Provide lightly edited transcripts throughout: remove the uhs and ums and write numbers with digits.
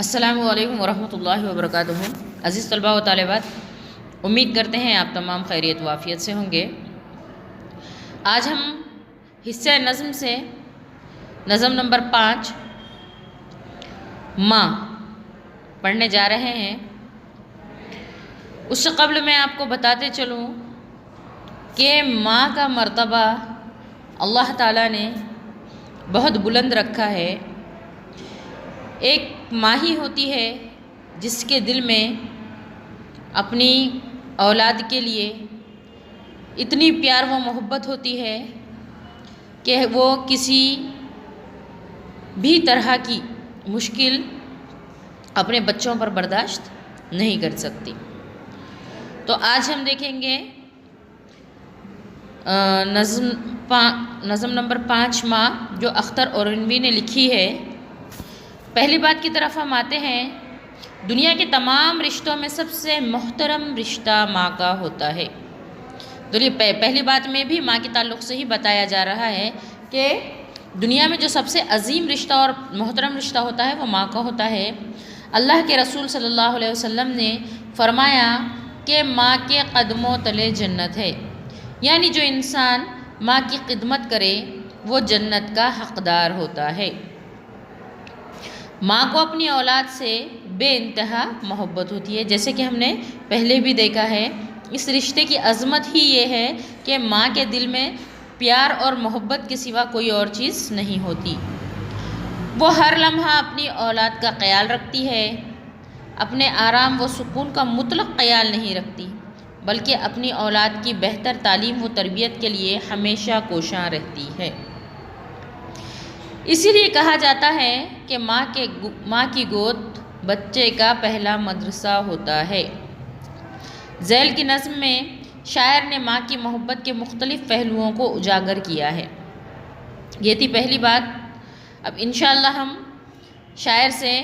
السلام علیکم ورحمۃ اللہ وبرکاتہ۔ عزیز طلباء و طالبات، امید کرتے ہیں آپ تمام خیریت و عافیت سے ہوں گے۔ آج ہم حصہ نظم سے نظم نمبر 5 ماں پڑھنے جا رہے ہیں۔ اس سے قبل میں آپ کو بتاتے چلوں کہ ماں کا مرتبہ اللہ تعالیٰ نے بہت بلند رکھا ہے۔ ایک ماں ہی ہوتی ہے جس کے دل میں اپنی اولاد کے لیے اتنی پیار و محبت ہوتی ہے کہ وہ کسی بھی طرح کی مشکل اپنے بچوں پر برداشت نہیں کر سکتی۔ تو آج ہم دیکھیں گے نظم نمبر 5 ماں جو اختر اورنوی نے لکھی ہے۔ پہلی بات کی طرف ہم آتے ہیں۔ دنیا کے تمام رشتوں میں سب سے محترم رشتہ ماں کا ہوتا ہے۔ پہلی بات میں بھی ماں کے تعلق سے ہی بتایا جا رہا ہے کہ دنیا میں جو سب سے عظیم رشتہ اور محترم رشتہ ہوتا ہے وہ ماں کا ہوتا ہے۔ اللہ کے رسول صلی اللہ علیہ وسلم نے فرمایا کہ ماں کے قدموں تلے جنت ہے، یعنی جو انسان ماں کی خدمت کرے وہ جنت کا حقدار ہوتا ہے۔ ماں کو اپنی اولاد سے بے انتہا محبت ہوتی ہے، جیسے کہ ہم نے پہلے بھی دیکھا ہے۔ اس رشتے کی عظمت ہی یہ ہے کہ ماں کے دل میں پیار اور محبت کے سوا کوئی اور چیز نہیں ہوتی۔ وہ ہر لمحہ اپنی اولاد کا خیال رکھتی ہے، اپنے آرام و سکون کا مطلق خیال نہیں رکھتی، بلکہ اپنی اولاد کی بہتر تعلیم و تربیت کے لیے ہمیشہ کوشاں رہتی ہے۔ اسی لیے کہا جاتا ہے کہ ماں کی گود بچے کا پہلا مدرسہ ہوتا ہے۔ ذیل کی نظم میں شاعر نے ماں کی محبت کے مختلف پہلوؤں کو اجاگر کیا ہے۔ یہ تھی پہلی بات۔ اب انشاءاللہ ہم شاعر سے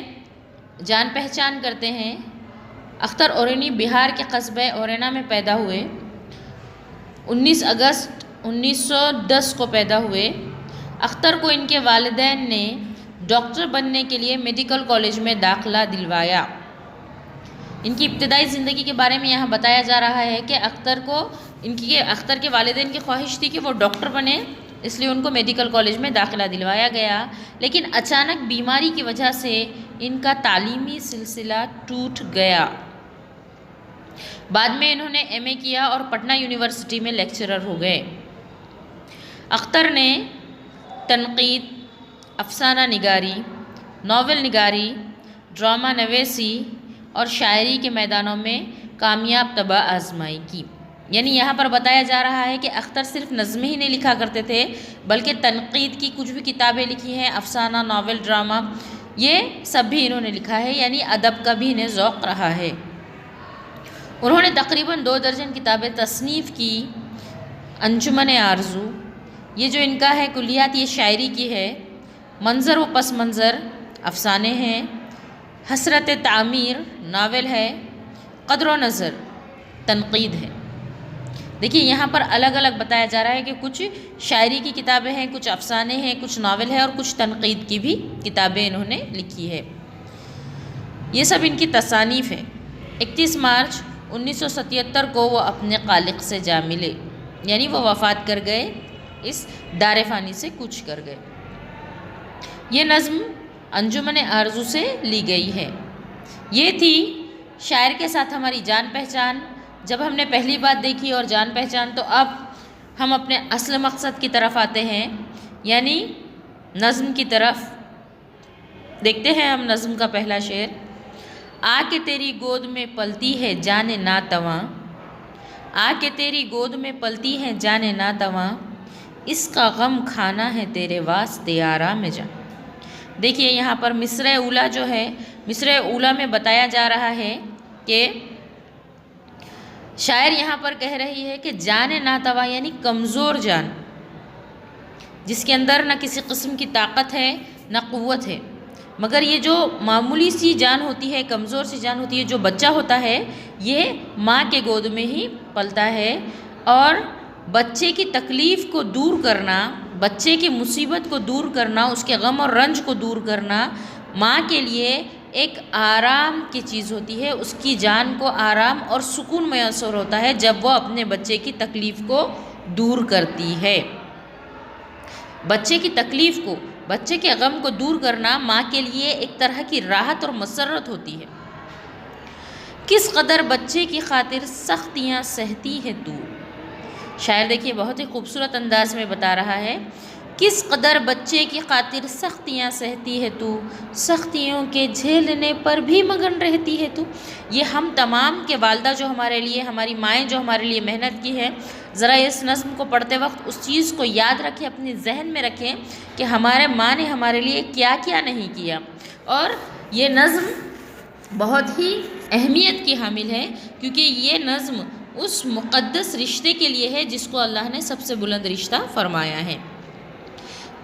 جان پہچان کرتے ہیں۔ اختر اورینی بہار کے قصبہ اورینا میں پیدا ہوئے۔ 19 اگست 1910 کو پیدا ہوئے۔ اختر کو ان کے والدین نے ڈاکٹر بننے کے لیے میڈیکل کالج میں داخلہ دلوایا۔ ان کی ابتدائی زندگی کے بارے میں یہاں بتایا جا رہا ہے کہ اختر کے والدین کی خواہش تھی کہ وہ ڈاکٹر بنے، اس لیے ان کو میڈیکل کالج میں داخلہ دلوایا گیا، لیکن اچانک بیماری کی وجہ سے ان کا تعلیمی سلسلہ ٹوٹ گیا۔ بعد میں انہوں نے ایم اے کیا اور پٹنہ یونیورسٹی میں لیکچرر ہو گئے۔ اختر نے تنقید، افسانہ نگاری، ناول نگاری، ڈرامہ نویسی اور شاعری کے میدانوں میں کامیاب طبع آزمائی کی۔ یعنی یہاں پر بتایا جا رہا ہے کہ اختر صرف نظمیں ہی نہیں لکھا کرتے تھے، بلکہ تنقید کی کچھ بھی کتابیں لکھی ہیں، افسانہ، ناول، ڈرامہ، یہ سب بھی انہوں نے لکھا ہے، یعنی ادب کا بھی انہیں ذوق رہا ہے۔ انہوں نے تقریباً 2 درجن کتابیں تصنیف کی۔ انجمن آرزو، یہ جو ان کا ہے کلیات، یہ شاعری کی ہے۔ منظر و پس منظر افسانے ہیں۔ حسرت تعمیر ناول ہے۔ قدر و نظر تنقید ہے۔ دیکھیے یہاں پر الگ الگ بتایا جا رہا ہے کہ کچھ شاعری کی کتابیں ہیں، کچھ افسانے ہیں، کچھ ناول ہے اور کچھ تنقید کی بھی کتابیں انہوں نے لکھی ہے۔ یہ سب ان کی تصانیف ہیں۔ 31 مارچ 1977 کو وہ اپنے خالق سے جا ملے، یعنی وہ وفات کر گئے، اس دار فانی سے کوچ کر گئے۔ یہ نظم انجمن آرزو سے لی گئی ہے۔ یہ تھی شاعر کے ساتھ ہماری جان پہچان۔ جب ہم نے پہلی بات دیکھی اور جان پہچان، تو اب ہم اپنے اصل مقصد کی طرف آتے ہیں، یعنی نظم کی طرف۔ دیکھتے ہیں ہم نظم کا پہلا شعر۔ آ کے تیری گود میں پلتی ہے جان ناتواں، آ کے تیری گود میں پلتی ہے جان ناتواں، اس کا غم کھانا ہے تیرے واسطے آرام جاں۔ دیکھیے یہاں پر مصرع اولیٰ جو ہے، مصرع اولیٰ میں بتایا جا رہا ہے کہ شاعر یہاں پر کہہ رہی ہے کہ جان ناتواں یعنی کمزور جان، جس کے اندر نہ کسی قسم کی طاقت ہے نہ قوت ہے، مگر یہ جو معمولی سی جان ہوتی ہے، کمزور سی جان ہوتی ہے، جو بچہ ہوتا ہے یہ ماں کے گود میں ہی پلتا ہے، اور بچے کی تکلیف کو دور کرنا، بچے کی مصیبت کو دور کرنا، اس کے غم اور رنج کو دور کرنا ماں کے لیے ایک آرام کی چیز ہوتی ہے، اس کی جان کو آرام اور سکون میسر ہوتا ہے جب وہ اپنے بچے کی تکلیف کو دور کرتی ہے۔ بچے کی تکلیف کو، بچے کے غم کو دور کرنا ماں کے لیے ایک طرح کی راحت اور مسرت ہوتی ہے۔ کس قدر بچے کی خاطر سختیاں سہتی ہے تو، شاعر دیکھیے بہت ہی خوبصورت انداز میں بتا رہا ہے، کس قدر بچے کی خاطر سختیاں سہتی ہے تو، سختیوں کے جھیلنے پر بھی مگن رہتی ہے تو۔ یہ ہم تمام کے والدہ جو ہمارے لیے، ہماری مائیں جو ہمارے لیے محنت کی ہے، ذرا اس نظم کو پڑھتے وقت اس چیز کو یاد رکھیں، اپنے ذہن میں رکھیں کہ ہمارے ماں نے ہمارے لیے کیا کیا نہیں کیا۔ اور یہ نظم بہت ہی اہمیت کی حامل ہے، کیونکہ یہ نظم اس مقدس رشتے کے لیے ہے جس کو اللہ نے سب سے بلند رشتہ فرمایا ہے۔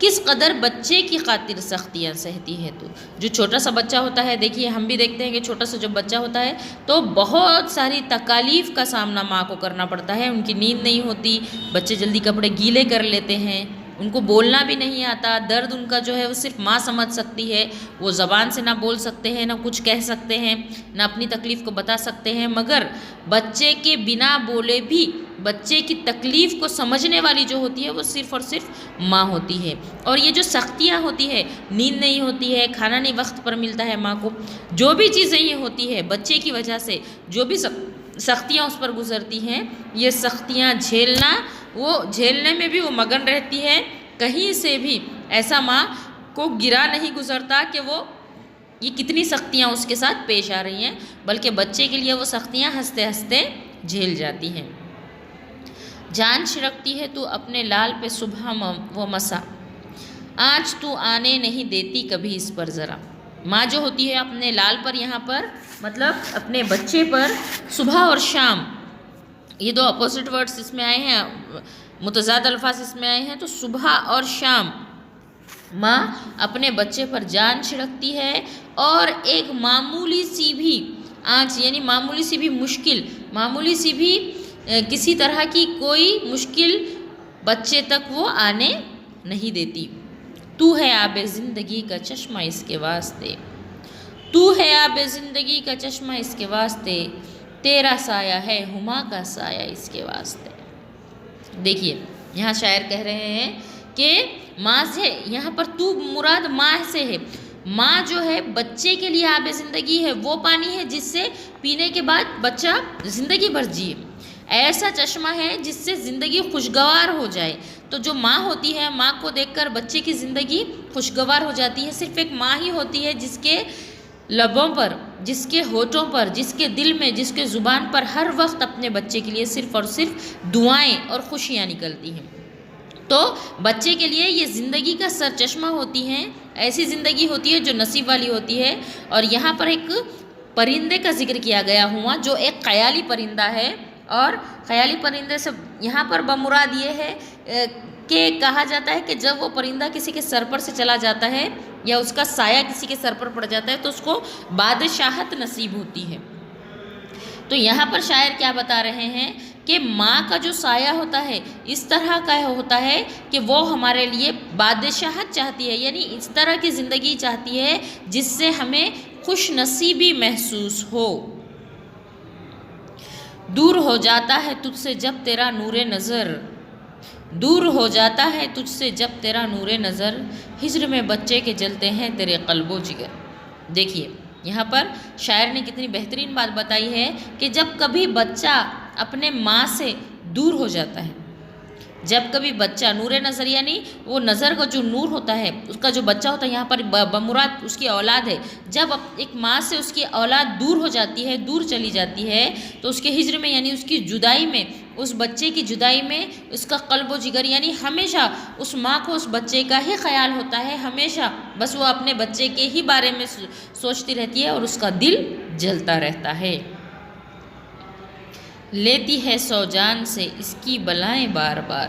کس قدر بچے کی خاطر سختیاں سہتی ہے تو، جو چھوٹا سا بچہ ہوتا ہے، دیکھیے ہم بھی دیکھتے ہیں کہ چھوٹا سا جو بچہ ہوتا ہے تو بہت ساری تکالیف کا سامنا ماں کو کرنا پڑتا ہے۔ ان کی نیند نہیں ہوتی، بچے جلدی کپڑے گیلے کر لیتے ہیں، ان کو بولنا بھی نہیں آتا، درد ان کا جو ہے وہ صرف ماں سمجھ سکتی ہے، وہ زبان سے نہ بول سکتے ہیں، نہ کچھ کہہ سکتے ہیں، نہ اپنی تکلیف کو بتا سکتے ہیں، مگر بچے کے بنا بولے بھی بچے کی تکلیف کو سمجھنے والی جو ہوتی ہے وہ صرف اور صرف ماں ہوتی ہے۔ اور یہ جو سختیاں ہوتی ہے، نیند نہیں ہوتی ہے، کھانا نہیں وقت پر ملتا ہے ماں کو، جو بھی چیزیں یہ ہوتی ہے بچے کی وجہ سے، جو بھی سختیاں اس پر گزرتی ہیں، یہ سختیاں جھیلنے میں بھی وہ مگن رہتی ہے۔ کہیں سے بھی ایسا ماں کو گرا نہیں گزرتا کہ وہ یہ کتنی سختیاں اس کے ساتھ پیش آ رہی ہیں، بلکہ بچے کے لیے وہ سختیاں ہنستے ہنستے جھیل جاتی ہیں۔ جان چھڑکتی ہے تو اپنے لال پہ صبح و مسا، آج تو آنے نہیں دیتی کبھی اس پر ذرا۔ ماں جو ہوتی ہے اپنے لال پر، یہاں پر مطلب اپنے بچے پر صبح اور شام، یہ دو اپوزٹ ورڈز اس میں آئے ہیں، متضاد الفاظ اس میں آئے ہیں، تو صبح اور شام ماں اپنے بچے پر جان چھڑکتی ہے، اور ایک معمولی سی بھی آنچ، یعنی معمولی سی بھی مشکل، معمولی سی بھی کسی طرح کی کوئی مشکل بچے تک وہ آنے نہیں دیتی۔ تو ہے آب زندگی کا چشمہ اس کے واسطے، تو ہے آب زندگی کا چشمہ اس کے واسطے، تیرا سایہ ہے ہما کا سایہ اس کے واسطے۔ دیکھیے یہاں شاعر کہہ رہے ہیں کہ ماں سے، یہاں پر تو مراد ماں سے ہے، ماں جو ہے بچے کے لیے آب زندگی ہے، وہ پانی ہے جس سے پینے کے بعد بچہ زندگی بھر جیے، ایسا چشمہ ہے جس سے زندگی خوشگوار ہو جائے۔ تو جو ماں ہوتی ہے، ماں کو دیکھ کر بچے کی زندگی خوشگوار ہو جاتی ہے۔ صرف ایک ماں ہی ہوتی ہے جس کے لبوں پر، جس کے ہونٹوں پر، جس کے دل میں، جس کے زبان پر ہر وقت اپنے بچے کے لیے صرف اور صرف دعائیں اور خوشیاں نکلتی ہیں۔ تو بچے کے لیے یہ زندگی کا سر چشمہ ہوتی ہیں، ایسی زندگی ہوتی ہے جو نصیب والی ہوتی ہے۔ اور یہاں پر ایک پرندے کا ذکر کیا گیا ہوا جو ایک خیالی پرندہ ہے، اور خیالی پرندے سے یہاں پر بمراد یہ ہے کہ کہا جاتا ہے کہ جب وہ پرندہ کسی کے سر پر سے چلا جاتا ہے یا اس کا سایہ کسی کے سر پر پڑ جاتا ہے تو اس کو بادشاہت نصیب ہوتی ہے۔ تو یہاں پر شاعر کیا بتا رہے ہیں کہ ماں کا جو سایہ ہوتا ہے اس طرح کا ہوتا ہے کہ وہ ہمارے لیے بادشاہت چاہتی ہے، یعنی اس طرح کی زندگی چاہتی ہے جس سے ہمیں خوش نصیبی محسوس ہو۔ دور ہو جاتا ہے تجھ سے جب تیرا نور نظر، دور ہو جاتا ہے تجھ سے جب تیرا نور نظر، ہجر میں بچے کے جلتے ہیں تیرے قلب و جگر۔ دیکھیے یہاں پر شاعر نے کتنی بہترین بات بتائی ہے کہ جب کبھی بچہ اپنے ماں سے دور ہو جاتا ہے، جب کبھی بچہ نور نظر، یعنی وہ نظر کا جو نور ہوتا ہے اس کا جو بچہ ہوتا ہے، یہاں پر بمراد اس کی اولاد ہے، جب ایک ماں سے اس کی اولاد دور ہو جاتی ہے، دور چلی جاتی ہے، تو اس کے ہجر میں یعنی اس کی جدائی میں، اس بچے کی جدائی میں اس کا قلب و جگر، یعنی ہمیشہ اس ماں کو اس بچے کا ہی خیال ہوتا ہے، ہمیشہ بس وہ اپنے بچے کے ہی بارے میں سوچتی رہتی ہے اور اس کا دل جلتا رہتا ہے۔ لیتی ہے سو جان سے اس کی بلائیں بار بار،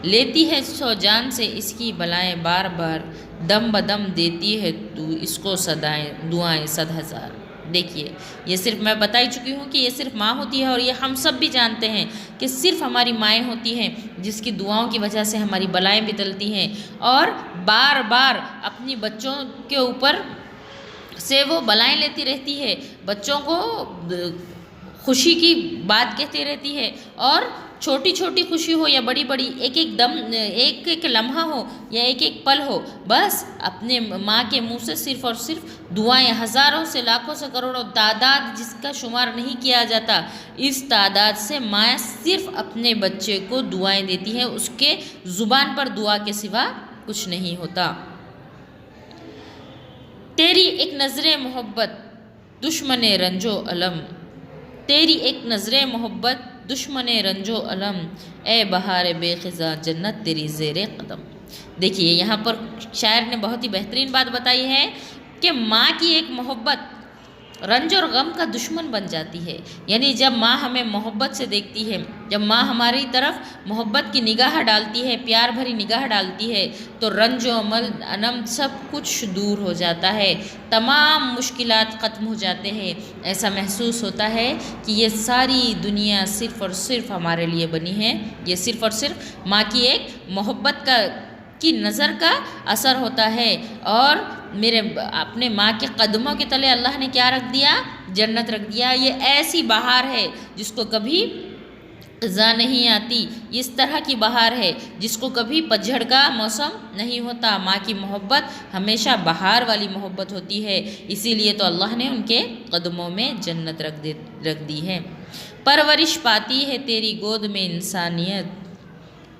لیتی ہے سو جان سے اس کی بلائیں بار بار، دم بدم دیتی ہے تو اس کو دعائیں 100,000۔ دیکھیے یہ صرف میں بتا ہی چکی ہوں کہ یہ صرف ماں ہوتی ہے، اور یہ ہم سب بھی جانتے ہیں کہ صرف ہماری مائیں ہوتی ہیں جس کی دعاؤں کی وجہ سے ہماری بلائیں بھی ٹلتی ہیں، اور بار بار اپنی بچوں کے اوپر سے وہ بلائیں لیتی رہتی ہے، بچوں کو خوشی کی بات کہتی رہتی ہے، اور چھوٹی چھوٹی خوشی ہو یا بڑی بڑی، ایک ایک دم، ایک ایک لمحہ ہو یا ایک ایک پل ہو، بس اپنے ماں کے منہ سے صرف اور صرف دعائیں، ہزاروں سے لاکھوں سے کروڑوں، تعداد جس کا شمار نہیں کیا جاتا، اس تعداد سے ماں صرف اپنے بچے کو دعائیں دیتی ہے، اس کے زبان پر دعا کے سوا کچھ نہیں ہوتا۔ تیری ایک نظر محبت دشمن رنج و علم، تیری ایک نظر محبت دشمن رنج و علم، اے بہار بے خزاں جنت تیری زیر قدم۔ دیکھیے یہاں پر شاعر نے بہت ہی بہترین بات بتائی ہے کہ ماں کی ایک محبت رنج اور غم کا دشمن بن جاتی ہے، یعنی جب ماں ہمیں محبت سے دیکھتی ہے، جب ماں ہماری طرف محبت کی نگاہ ڈالتی ہے، پیار بھری نگاہ ڈالتی ہے، تو رنج و علم سب کچھ دور ہو جاتا ہے، تمام مشکلات ختم ہو جاتے ہیں، ایسا محسوس ہوتا ہے کہ یہ ساری دنیا صرف اور صرف ہمارے لیے بنی ہے، یہ صرف اور صرف ماں کی ایک محبت کی نظر کا اثر ہوتا ہے۔ اور میرے اپنے ماں کے قدموں کے تلے اللہ نے کیا رکھ دیا؟ جنت رکھ دیا۔ یہ ایسی بہار ہے جس کو کبھی خزاں نہیں آتی، اس طرح کی بہار ہے جس کو کبھی پتجھڑ کا موسم نہیں ہوتا۔ ماں کی محبت ہمیشہ بہار والی محبت ہوتی ہے، اسی لیے تو اللہ نے ان کے قدموں میں جنت رکھ دی ہے۔ پرورش پاتی ہے تیری گود میں انسانیت،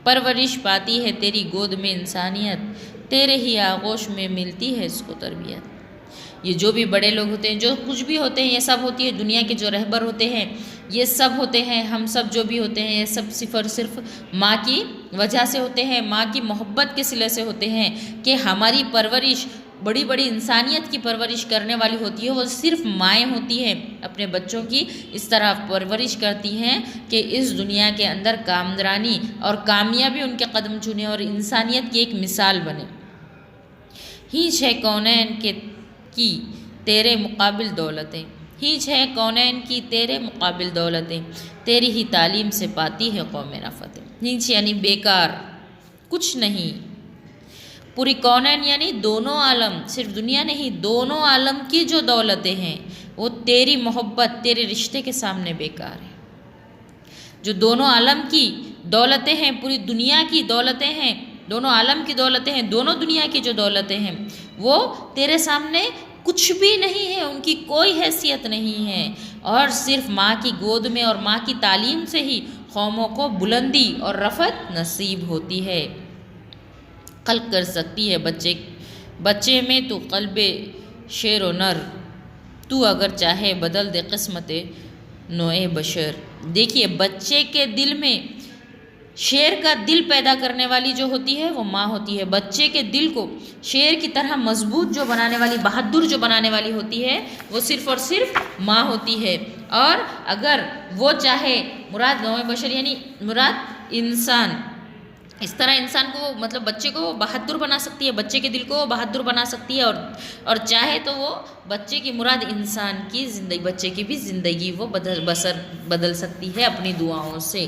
پرورش پاتی ہے تیری گود میں انسانیت، تیرے ہی آغوش میں ملتی ہے اس کو تربیت۔ یہ جو بھی بڑے لوگ ہوتے ہیں، جو کچھ بھی ہوتے ہیں، یہ سب ہوتی ہے دنیا کے جو رہبر ہوتے ہیں، یہ سب ہوتے ہیں، ہم سب جو بھی ہوتے ہیں، یہ سب صرف اور صرف ماں کی وجہ سے ہوتے ہیں، ماں کی محبت کے صلے سے ہوتے ہیں، کہ ہماری پرورش بڑی بڑی انسانیت کی پرورش کرنے والی ہوتی ہے، وہ صرف مائیں ہوتی ہیں، اپنے بچوں کی اس طرح پرورش کرتی ہیں کہ اس دنیا کے اندر کامرانی اور کامیابی ان کے قدم چومیں اور انسانیت کی ایک مثال بنے۔ ہیچ ہے کونین کی تیرے مقابل دولتیں، ہیچ ہے کونین کی تیرے مقابل دولتیں، تیری ہی تعلیم سے پاتی ہے قوم رفتیں۔ ہیچ یعنی بیکار، کچھ نہیں، پوری کونین یعنی دونوں عالم، صرف دنیا نہیں، دونوں عالم کی جو دولتیں ہیں وہ تیری محبت، تیرے رشتے کے سامنے بیکار ہیں۔ جو دونوں عالم کی دولتیں ہیں، پوری دنیا کی دولتیں ہیں، دونوں عالم کی دولتیں ہیں، دونوں دنیا کی جو دولتیں ہیں، وہ تیرے سامنے کچھ بھی نہیں ہے، ان کی کوئی حیثیت نہیں ہے، اور صرف ماں کی گود میں اور ماں کی تعلیم سے ہی قوموں کو بلندی اور رفعت نصیب ہوتی ہے۔ خلق کر سکتی ہے بچے میں تو قلب شیر و نر، تو اگر چاہے بدل دے قسمت نوع بشر۔ دیکھیے بچے کے دل میں شیر کا دل پیدا کرنے والی جو ہوتی ہے وہ ماں ہوتی ہے، بچے کے دل کو شیر کی طرح مضبوط جو بنانے والی، بہادر جو بنانے والی ہوتی ہے وہ صرف اور صرف ماں ہوتی ہے۔ اور اگر وہ چاہے، مراد نوع بشر یعنی مراد انسان، اس طرح انسان کو مطلب بچے کو وہ بہادر بنا سکتی ہے، بچے کے دل کو وہ بہادر بنا سکتی ہے، اور چاہے تو وہ بچے کی مراد انسان کی زندگی، بچے کی بھی زندگی وہ بدل سکتی ہے اپنی دعاؤں سے۔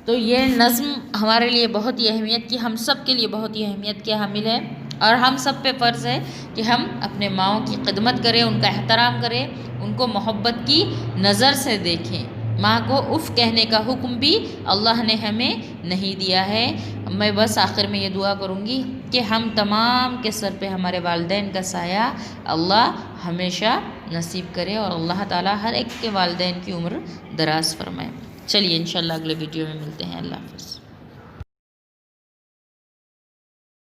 تو یہ نظم ہمارے لیے بہت ہی اہمیت کی، ہم سب کے لیے بہت ہی اہمیت کے حامل ہے، اور ہم سب پہ فرض ہے کہ ہم اپنے ماؤں کی خدمت کریں، ان کا احترام کریں، ان کو محبت کی نظر سے دیکھیں۔ ماں کو اف کہنے کا حکم بھی اللہ نے ہمیں نہیں دیا ہے۔ میں بس آخر میں یہ دعا کروں گی کہ ہم تمام کے سر پہ ہمارے والدین کا سایہ اللہ ہمیشہ نصیب کرے، اور اللہ تعالیٰ ہر ایک کے والدین کی عمر دراز فرمائے۔ چلیے انشاءاللہ اگلے ویڈیو میں ملتے ہیں، اللہ حافظ۔